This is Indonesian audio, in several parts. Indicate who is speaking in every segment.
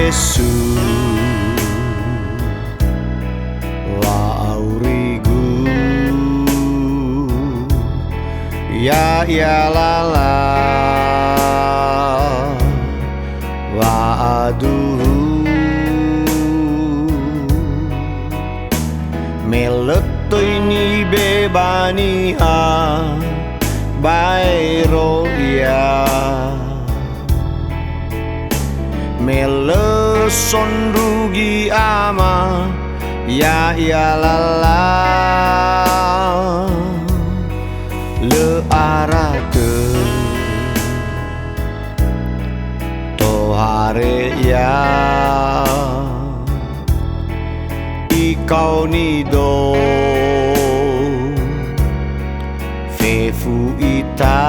Speaker 1: Yesus waurigu ya lala waaduh meletoy ni bebaniha bairo ya meleson rugi ama ya lala le arate tohare ya ikau nido fefu ita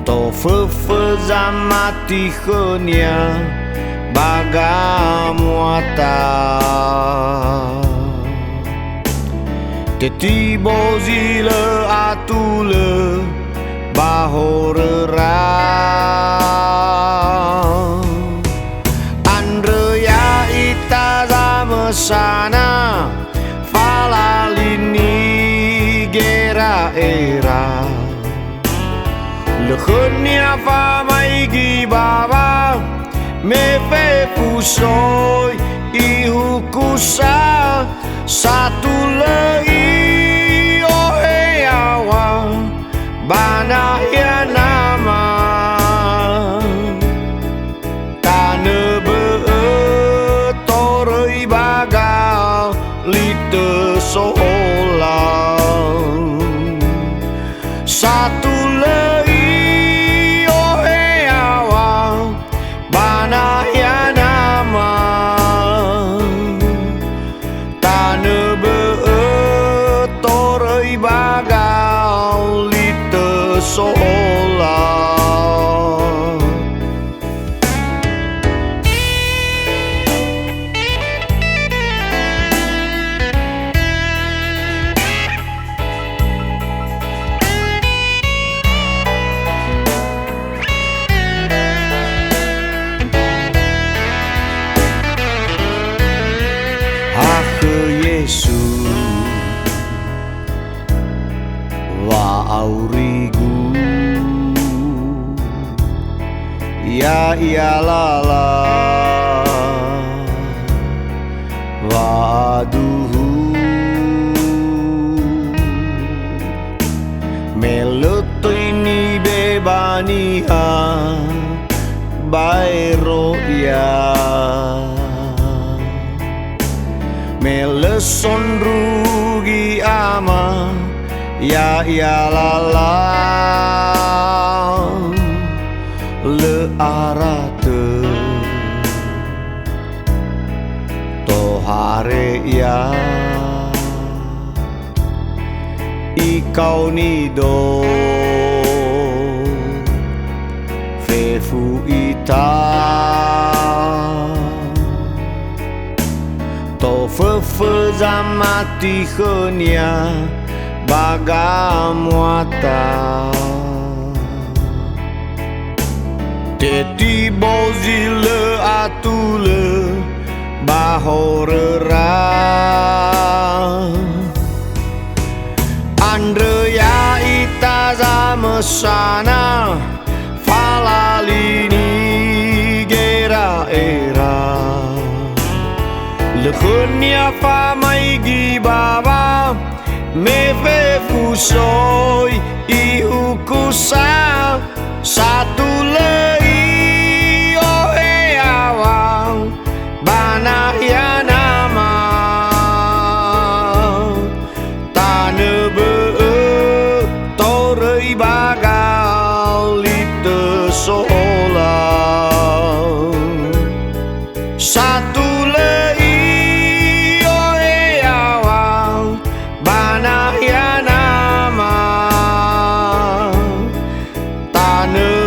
Speaker 1: to zamati khenya bagamuata teti bozile atule bahorera Andrea ita zamesana falalini gera era Lekhnya fa mai gi baba me fe pusoi ihu kusa satu lei ohe awa bana ya nama tane be toroi bagal lite sola satu lei Yesus waurigu ya lala waduh meletoy ni bebaniha bairo ya meleson rugi ama ya lala le arate tohare ya ikau nido fefu ita Fefe zamati khenya bagamuata teti bozile atule bahorera Andrea ita zamesana falalini gera era Lekhnya fa mai gi baba me fe pusoi ihu kusa satu lei ohe awang bana ya nama tane be torei bagal lite sola satu I know